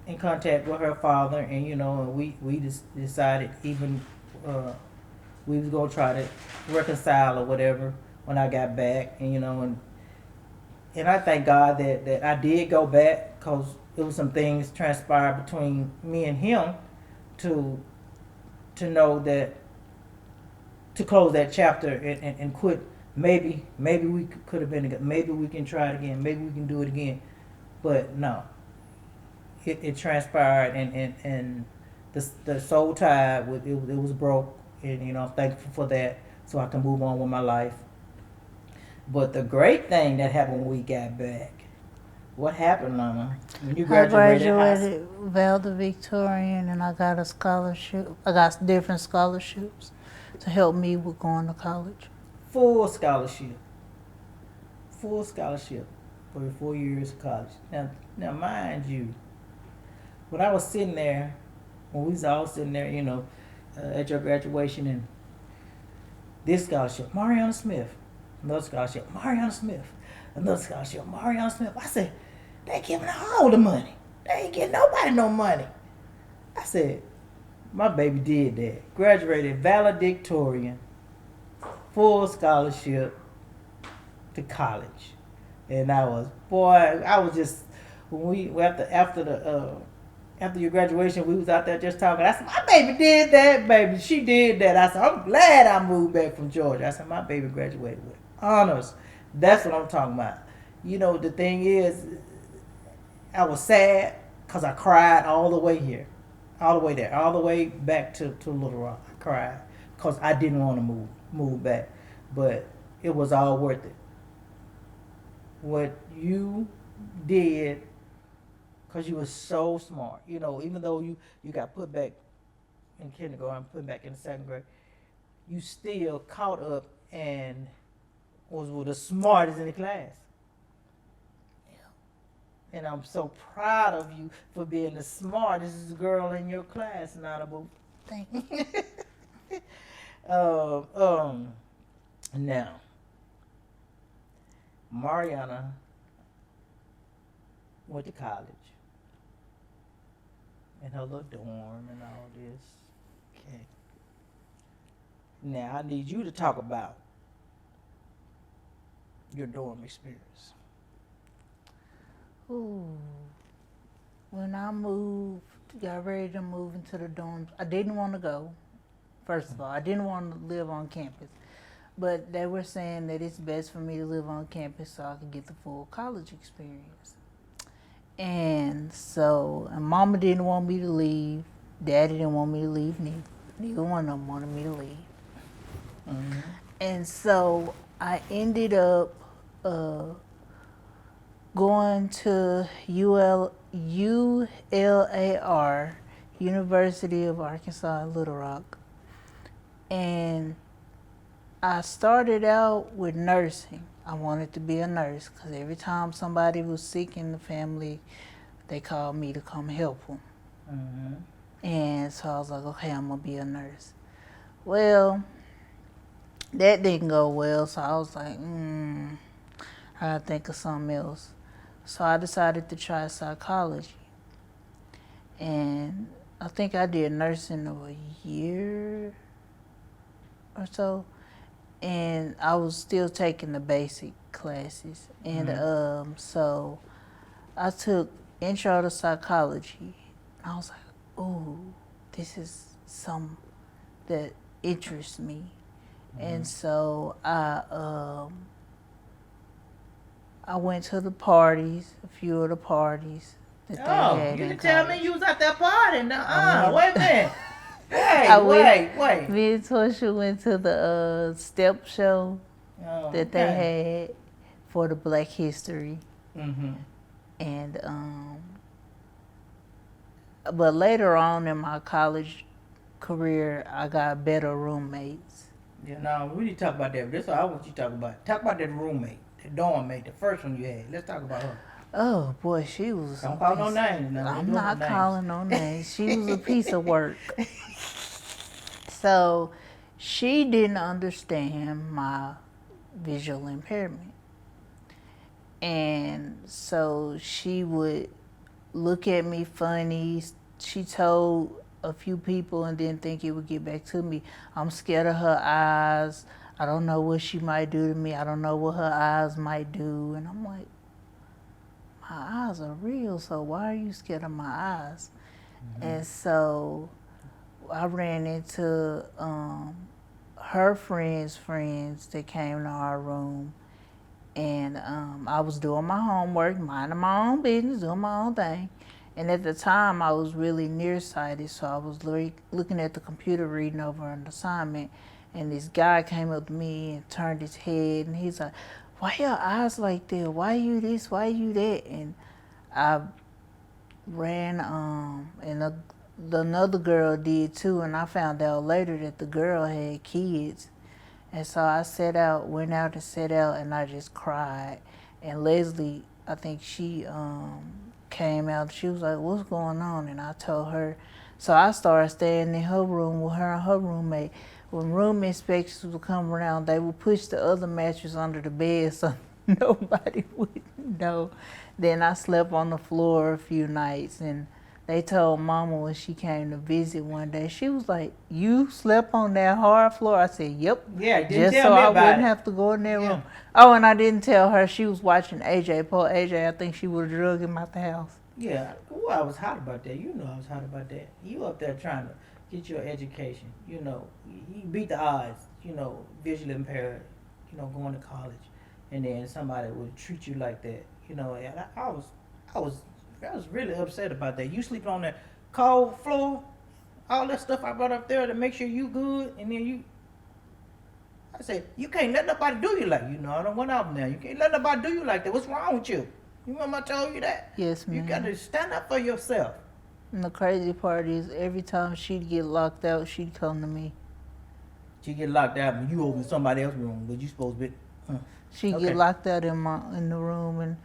in contact with her father, and we just decided even we was gonna try to reconcile or whatever when I got back, and I thank God that I did go back because it was some things transpired between me and him to know that to close that chapter and quit. Maybe we could have been together. Maybe we can try it again. Maybe we can do it again. But no, it transpired and the soul tie it was broke, and I'm thankful for that so I can move on with my life. But the great thing that happened when we got back, what happened, Lana? When you I graduated high school? graduated valedictorian and I got a scholarship. I got different scholarships to help me with going to college. Full scholarship. Full scholarship for your 4 years of college. Now, mind you, when I was sitting there, when we was all sitting there, at your graduation, and this scholarship, Mariayana Smith, another scholarship, Mariayana Smith, another scholarship, Mariayana Smith. I said, they giving all the money. They ain't giving nobody no money. I said, my baby did that. Graduated valedictorian, full scholarship to college. And I was just, when we after your graduation, we was out there just talking. I said, my baby did that, baby. She did that. I said, I'm glad I moved back from Georgia. I said, my baby graduated with honors. That's what I'm talking about. The thing is, I was sad because I cried all the way here, all the way there, all the way back to Little Rock. I cried because I didn't want to move back, but it was all worth it. What you did, because you were so smart, even though you got put back in kindergarten, put back in the second grade, you still caught up and was the smartest in the class. And I'm so proud of you for being the smartest girl in your class, Notable. Thank you. Now, Mariana went to college in her little dorm and all this. Okay. Now, I need you to talk about your dorm experience. Ooh. When I got ready to move into the dorms, I didn't want to go. First of all, I didn't want to live on campus. But they were saying that it's best for me to live on campus so I could get the full college experience. And so, and Mama didn't want me to leave. Daddy didn't want me to leave neither. Neither one of them wanted me to leave. Mm-hmm. And so I ended up going to ULAR, University of Arkansas in Little Rock. And I started out with nursing. I wanted to be a nurse because every time somebody was sick in the family, they called me to come help them. Mm-hmm. And so I was like, okay, I'm going to be a nurse. Well, that didn't go well, so I was like, I gotta think of something else. So I decided to try psychology. And I think I did nursing of a year or so. And I was still taking the basic classes. And so I took intro to psychology. I was like, ooh, this is something that interests me. Mm-hmm. And so I went to the parties, a few of the parties that they had. You didn't tell me you was at that party. Wait a minute. Wait. Me and Torsha went to the step show that they had for the Black History. Mm-hmm. And but later on in my college career, I got better roommates. Yeah, no, we need to talk about that. That's what I want you to talk about. Talk about that roommate, the dorm mate, the first one you had. Let's talk about her. Oh boy, she was. Don't call no names. No, I'm not calling no names. She was a piece of work. So, she didn't understand my visual impairment. And so she would look at me funny. She told a few people and didn't think it would get back to me. I'm scared of her eyes. I don't know what she might do to me. I don't know what her eyes might do. And I'm like, my eyes are real, so why are you scared of my eyes? Mm-hmm. And so I ran into her friends that came to our room. And I was doing my homework, minding my own business, doing my own thing. And at the time, I was really nearsighted, so I was looking at the computer reading over an assignment. And this guy came up to me and turned his head, and he's like, "Why your eyes like that? Why you this? Why you that?" And I ran, and another girl did too, and I found out later that the girl had kids. And so I went out and sat out, and I just cried. And Leslie, I think she came out. She was like, "What's going on?" And I told her. So I started staying in her room with her and her roommate. When room inspections would come around, they would push the other mattress under the bed so nobody would know. Then I slept on the floor a few nights, and they told Mama when she came to visit one day, she was like, "You slept on that hard floor?" I said, "Yep." Yeah, just so I wouldn't have to go in that room. Oh, and I didn't tell her she was watching AJ. Poor AJ, I think she would have drug him out the house. Yeah, ooh, I was hot about that. You know I was hot about that. You up there trying to get your education. You know, you beat the odds, visually impaired, going to college. And then somebody would treat you like that. And I was really upset about that. You sleeping on that cold floor, all that stuff I brought up there to make sure you good, and then I said, you can't let nobody do you like, I don't went out now. You can't let nobody do you like that. What's wrong with you? You remember I told you that? Yes, ma'am. You got to stand up for yourself. And the crazy part is, every time she'd get locked out, she'd come to me. She get locked out and you over in somebody else's room, but you supposed to be. She'd get locked out in the room,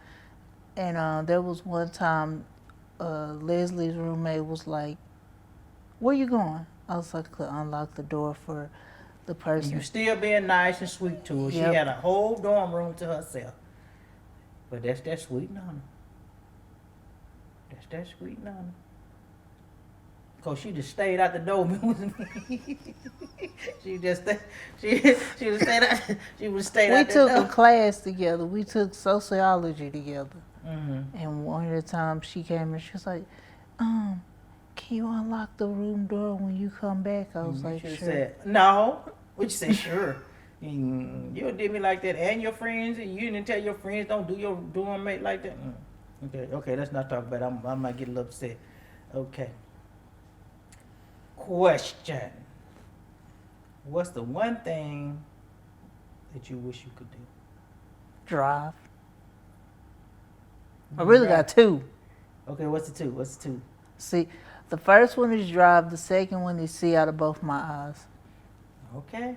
and there was one time, Leslie's roommate was like, "Where you going?" I was like, to unlock the door for the person. And you still being nice and sweet to her. Yep. She had a whole dorm room to herself. But that's that sweet Nana. That's that sweet Nana. Cause she just stayed out the door with me. She just stayed out. She would stay out the door. We took a class together. We took sociology together. Mm-hmm. And one of the times she came and she was like, "Can you unlock the room door when you come back?" I was like, "Sure." Said, "No." What you say? Sure. You did me like that, and your friends, and you didn't tell your friends don't do your dorm mate like that. Okay. Let's not talk about it. I might get a little upset. Okay. Question. What's the one thing that you wish you could do? Drive. I really got two. Okay, what's the two? See, the first one is drive. The second one is see out of both my eyes. Okay.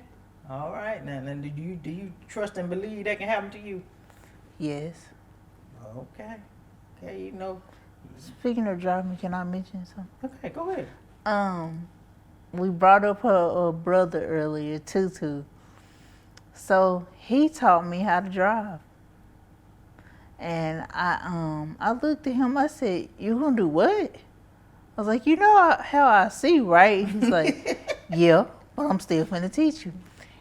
All right. Now do you trust and believe that can happen to you? Yes. Okay. Speaking of driving, can I mention something? Okay, go ahead. We brought up her brother earlier, Tutu. So he taught me how to drive. And I looked at him, I said, "You gonna do what?" I was like, "You know how I see, right?" He's like, "Yeah, but I'm still finna teach you."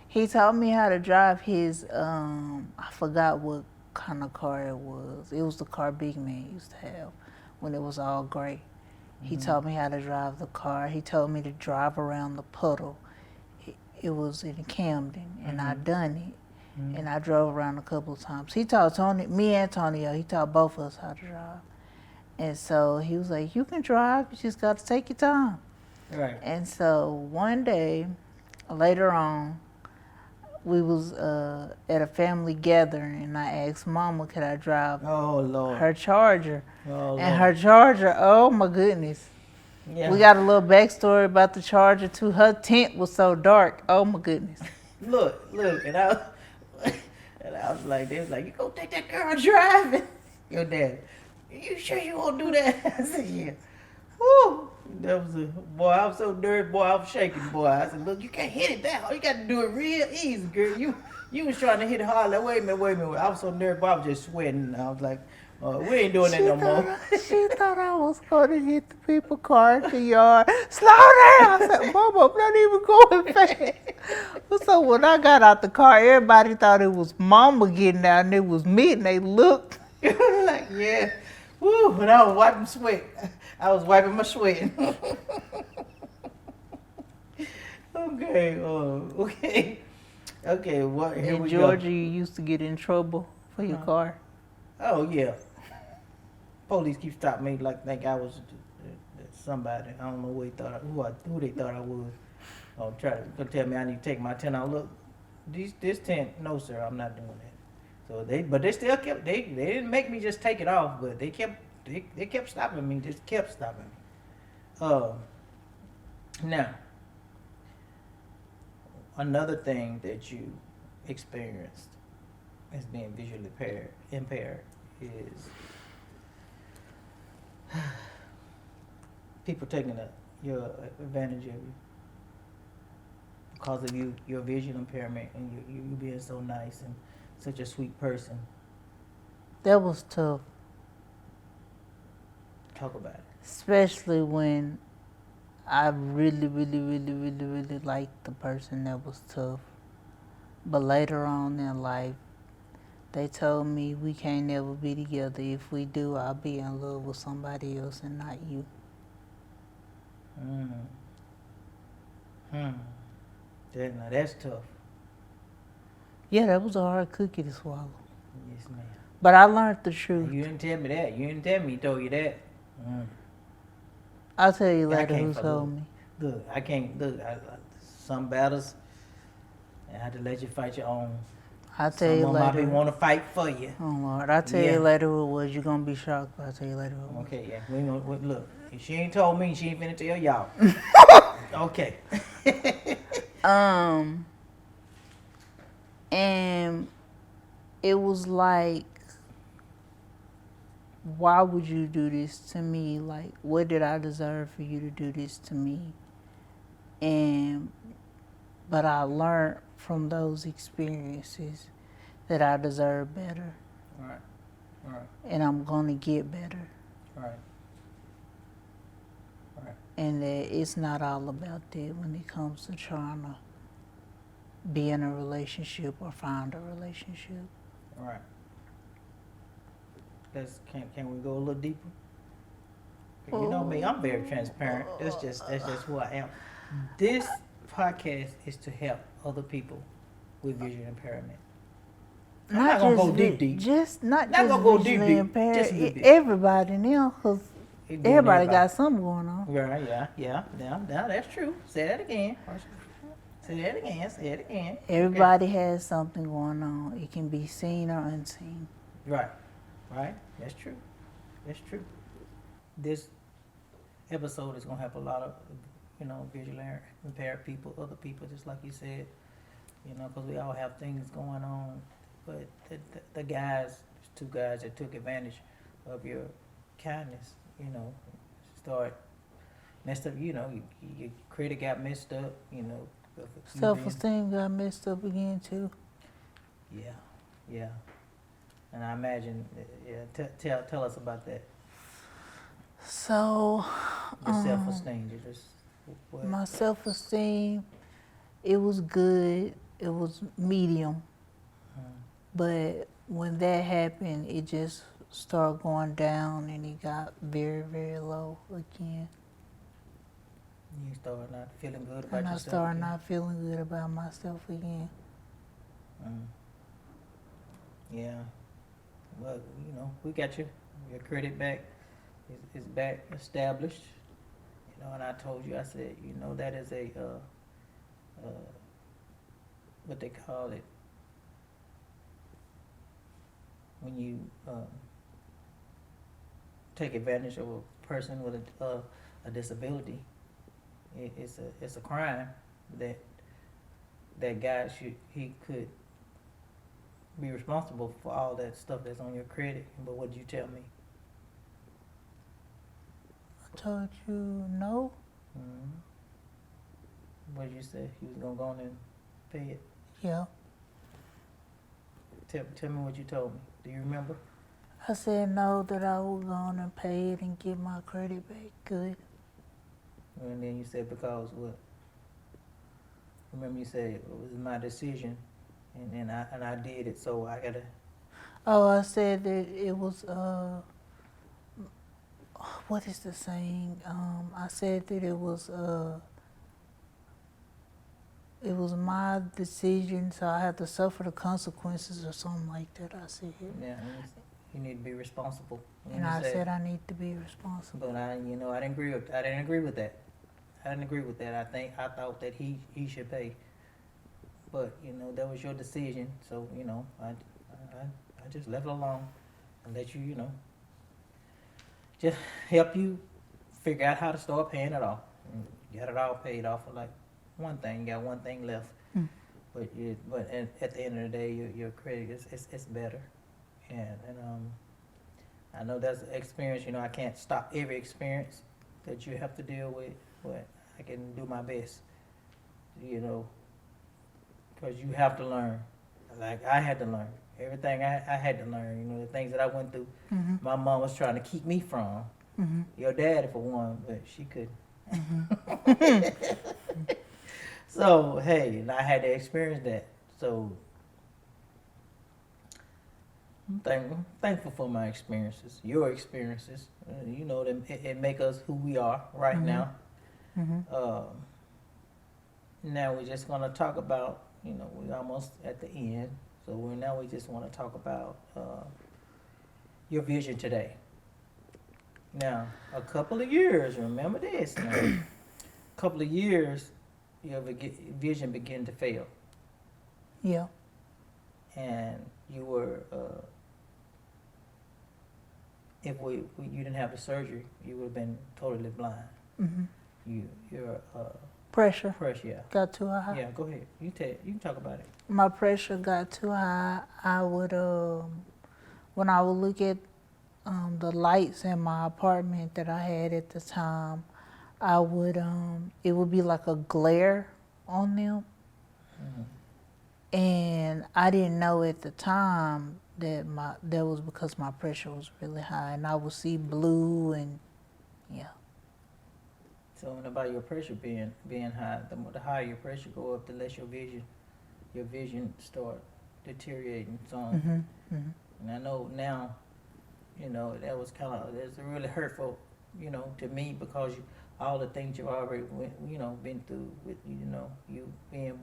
He taught me how to drive his, I forgot what kind of car it was. It was the car Big Man used to have when it was all gray. He taught me how to drive the car. He told me to drive around the puddle. It was in Camden, and I done it. And I drove around a couple of times. He taught me and Tonio, he taught both of us how to drive. And so he was like, "You can drive, you just got to take your time." Right. And so one day, later on, we was at a family gathering, and I asked Mama, could I drive her Charger? And her Charger, oh my goodness. Yeah. We got a little backstory about the Charger too. Her tent was so dark. Oh my goodness. Look, and I was like, they was like, "You gonna take that girl driving?" Your dad, "You sure you won't do that?" I said, "Yeah." Woo! That was a boy. I was so nervous, boy. I was shaking, boy. I said, "Look, you can't hit it that hard. You got to do it real easy, girl. You was trying to hit it hard. Like, wait a minute, wait a minute. I was so nervous, boy. I was just sweating. I was like, we ain't doing that no more." She thought I was going to hit the people car at the yard. Slow down. I said, Mama, I'm not even going fast. So when I got out the car, everybody thought it was Mama getting out and it was me, and they looked. Like, yeah. Woo! When I was wiping sweat, I was wiping my sweat. Okay. Okay. What? Here In we Georgia, go. you used to get in trouble for your car. Oh yeah. Police keep stopping me like think I was somebody. I don't know who they thought I was. Try to tell me I need to take my tent out. Look, this tent. No sir, I'm not doing that. So they still kept they didn't make me just take it off, but they kept stopping me. Just kept stopping me. Now another thing that you experienced as being visually impaired is people taking your advantage of you because of your vision impairment, and you being so nice and such a sweet person. That was tough, Talk about it. especially when I really, really, really, really, really liked the person that was tough. But later on in life, they told me we can't never be together. If we do, I'll be in love with somebody else and not you. Now that's tough. Yeah, that was a hard cookie to swallow. Yes, ma'am. But I learned the truth. You didn't tell me that. You didn't tell me he told you that. I'll tell you I later can't who told me. Look, I can't. Look, some battles, I have to let you fight your own. I'll tell you Some of them later. might want to fight for you. Oh Lord, I'll tell you later who it was. You're gonna be shocked, but I'll tell you later who it was. Okay, yeah. We gonna look. If she ain't told me, she ain't finna tell y'all. Okay. And it was like, why would you do this to me? Like, what did I deserve for you to do this to me? But I learned from those experiences that I deserve better. Right. And I'm gonna get better. Right. And that it's not all about that when it comes to trying to be in a relationship or find a relationship. Right. Can we go a little deeper? You know me, I'm very transparent. That's just who I am. This podcast is to help other people with visual impairment. I'm not gonna go deep. Not gonna just go visually deep. impaired. Just a little bit. Everybody now, because everybody got something going on. Right, yeah. Now, that's true. Say that again. Say it again. Everybody has something going on. It can be seen or unseen. Right. That's true. This episode is gonna help a lot of, visually impaired people, other people, just like you said, because we all have things going on. But the guys, two guys that took advantage of your kindness, start messed up. Your credit got messed up. Self-esteem got messed up again too. Yeah. And I imagine, tell us about that. So, Your self-esteem, my self-esteem, it was good. It was medium. But when that happened, it just started going down and it got very, very low again. You started not feeling good about yourself. And I started not feeling good about myself again. Yeah. Well, we got your credit back. Is back established. And I told you, I said, that is a what they call it when you take advantage of a person with a disability. It's a crime that guy he could be responsible for all that stuff that's on your credit. But what did you tell me? told you no. Mm-hmm. What did you say? You was gonna go on and pay it? Yeah. Tell me what you told me. Do you remember? I said no, that I was going to pay it and get my credit back good. And then you said because what? Remember you said it was my decision, and I did it, so I gotta. Oh, I said that it was, what is the saying? I said that it was my decision, so I had to suffer the consequences or something like that. I said. Yeah, you need to be responsible. And I said I need to be responsible. But I didn't agree with that. I didn't agree with that. I thought that he should pay. But that was your decision. So I just left it alone and let you just help you figure out how to start paying it off. And got it all paid off for like one thing. You got one thing left. Mm. But at the end of the day, your credit it's better. And I know that's an experience. I can't stop every experience that you have to deal with, but I can do my best. Because you have to learn. Like I had to learn everything. I had to learn. The things that I went through. Mm-hmm. My mom was trying to keep me from. Mm-hmm. Your daddy for one, but she couldn't. Mm-hmm. So hey, I had to experience that. So I'm thankful for my experiences, your experiences. It make us who we are right Mm-hmm. now. Mm-hmm. Now we're just gonna talk about. We're almost at the end, so we just want to talk about your vision today. Now, a couple of years. Remember this. Now, a couple of years, your vision began to fail, Yeah. and you were. If you didn't have the surgery, you would have been totally blind. Mm-hmm. Your Pressure yeah. got too high. Yeah, go ahead. You can talk about it. My pressure got too high. I would, when I would look at the lights in my apartment that I had at the time, I would, it would be like a glare on them. Mm-hmm. And I didn't know at the time that was because my pressure was really high, and I would see blue and yeah. So about your pressure being high, the higher your pressure go up, the less your vision start deteriorating. So, Mm-hmm. Mm-hmm. and I know now, that was that's really hurtful, to me because all the things you've already been through with you being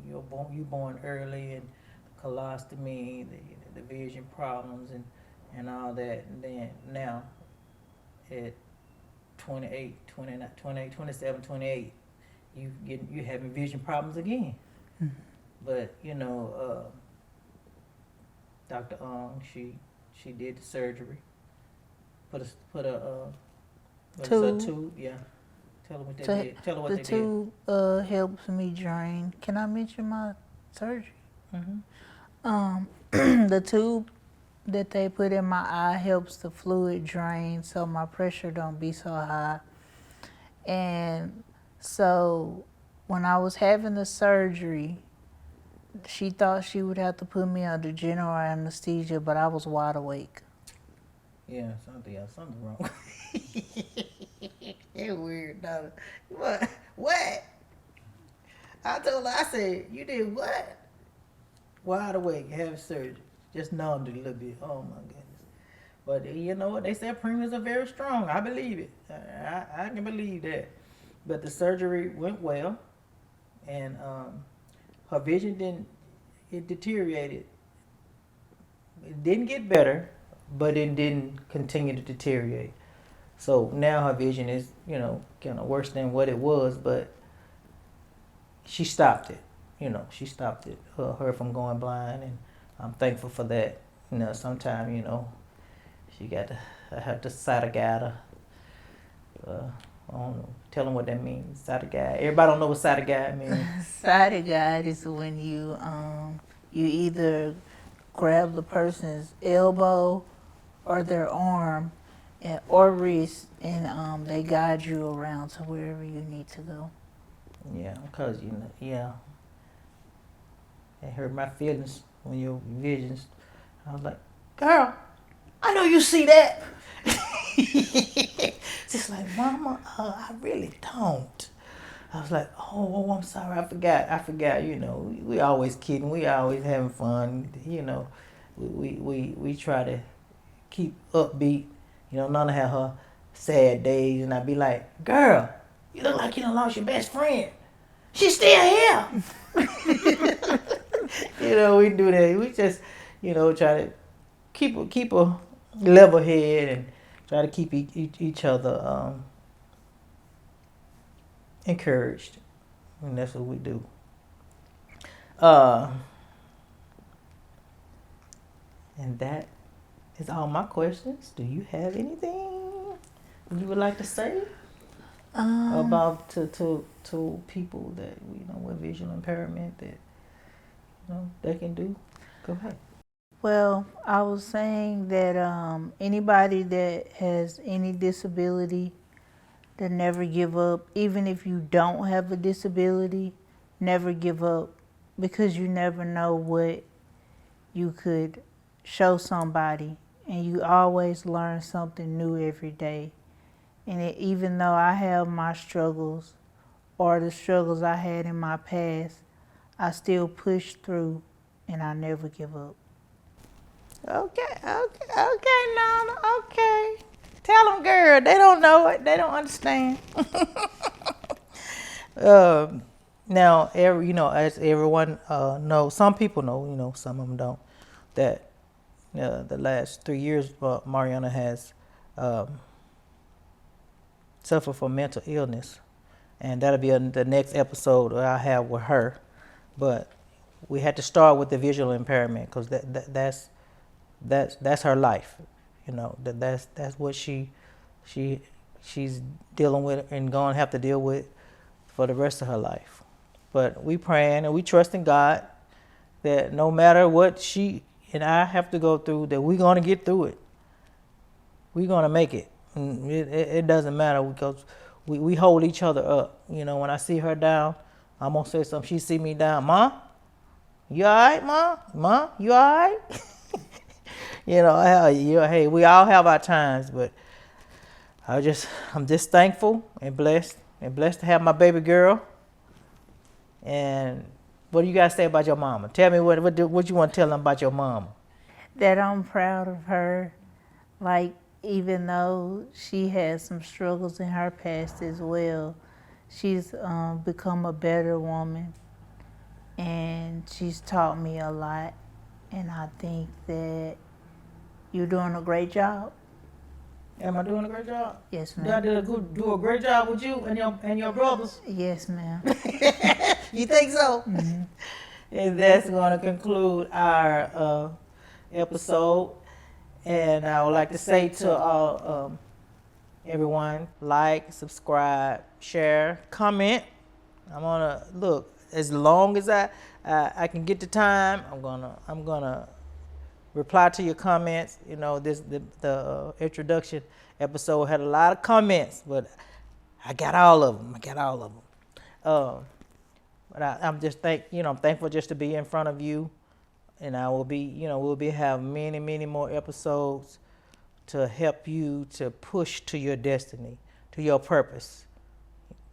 you born early and colostomy, the vision problems and all that, and then now at 28, 29, 28, 27, 28, you having vision problems again. Mm-hmm. But Dr. She did the surgery. Put a tube. Yeah. Tell her what they did. Tell her what the they tube helps me drain. Can I mention my surgery? did. The tube that they put in my eye helps the fluid drain so my pressure don't be so high. And so when I was having the surgery, she thought she would have to put me under general anesthesia, but I was wide awake. Yeah, something wrong. It's weird, dog. What? I told her, I said, you did what? Wide awake, have surgery. Just numbed it a little bit. Oh my goodness. But you know what? They said premiums are very strong. I believe it. I can believe that. But the surgery went well, and her vision it deteriorated. It didn't get better, but it didn't continue to deteriorate. So now her vision is, kind of worse than what it was, but she stopped it. She stopped it, her from going blind, and I'm thankful for that. Sometimes, she got to, I have to sight a guide her. I don't know. Tell them what that means. Sight a guide. Everybody don't know what sight a guide means. Sighted guide is when you either grab the person's elbow or their arm or wrist, and they guide you around to wherever you need to go. Yeah, because it hurt my feelings when your visions. I was like, girl, I know you see that. Just like, Mama, I really don't. I was like, oh, I'm sorry, I forgot. We always kidding, we always having fun. We try to keep upbeat. Nana had her sad days, and I'd be like, girl, you look like you done lost your best friend. She's still here. We do that. We just, try to keep a level head and try to keep each other encouraged. And that's what we do. And that is all my questions. Do you have anything you would like to say about to people that with visual impairment that they can do? Go ahead. Well, I was saying that anybody that has any disability, to never give up. Even if you don't have a disability, never give up, because you never know what you could show somebody, and you always learn something new every day. And even though I have my struggles or the struggles I had in my past, I still push through and I never give up. Okay, Nana, okay. Tell them, girl. They don't know it. They don't understand. Now, as everyone knows, some people know, some of them don't, that the last 3 years, Mariana has suffered from mental illness, and that'll be the next episode that I have with her. But we had to start with the visual impairment because that's her life. That's what she's dealing with and going to have to deal with for the rest of her life. But we praying and we trust in God that no matter what she and I have to go through, that we're going to get through it. We're going to make it. It doesn't matter because we hold each other up. When I see her down, I'm going to say something. She see me down. Ma, you all right, Ma? Ma, you all right? Hey, we all have our times, but I'm just thankful and blessed to have my baby girl. And what do you guys say about your mama? Tell me what you want to tell them about your mama. That I'm proud of her. Like, even though she had some struggles in her past as well, she's become a better woman, and she's taught me a lot. And I think that you're doing a great job. Am I doing a great job? Yes, ma'am. Did I do a great job with you and your brothers? Yes, ma'am. You think so? Mm-hmm. And that's going to conclude our episode. And I would like to say to all everyone, like, subscribe, share, comment. I'm gonna look as long as I can get the time. I'm gonna reply to your comments. The introduction episode had a lot of comments, but I got all of them. But I'm just thankful just to be in front of you, and I will be, we'll have many more episodes to help you to push to your destiny, to your purpose.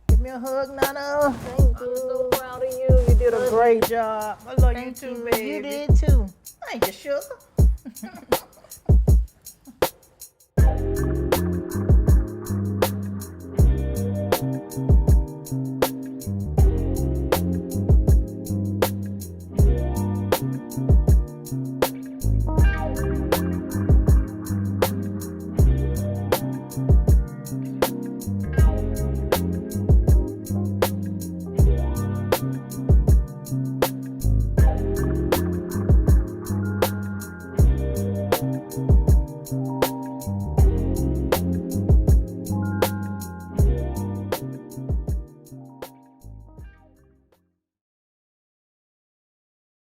Give me a hug, Nana. Thank you. I'm so proud of you. You did a great job. I love you too, baby. You did too. Thank you, sugar.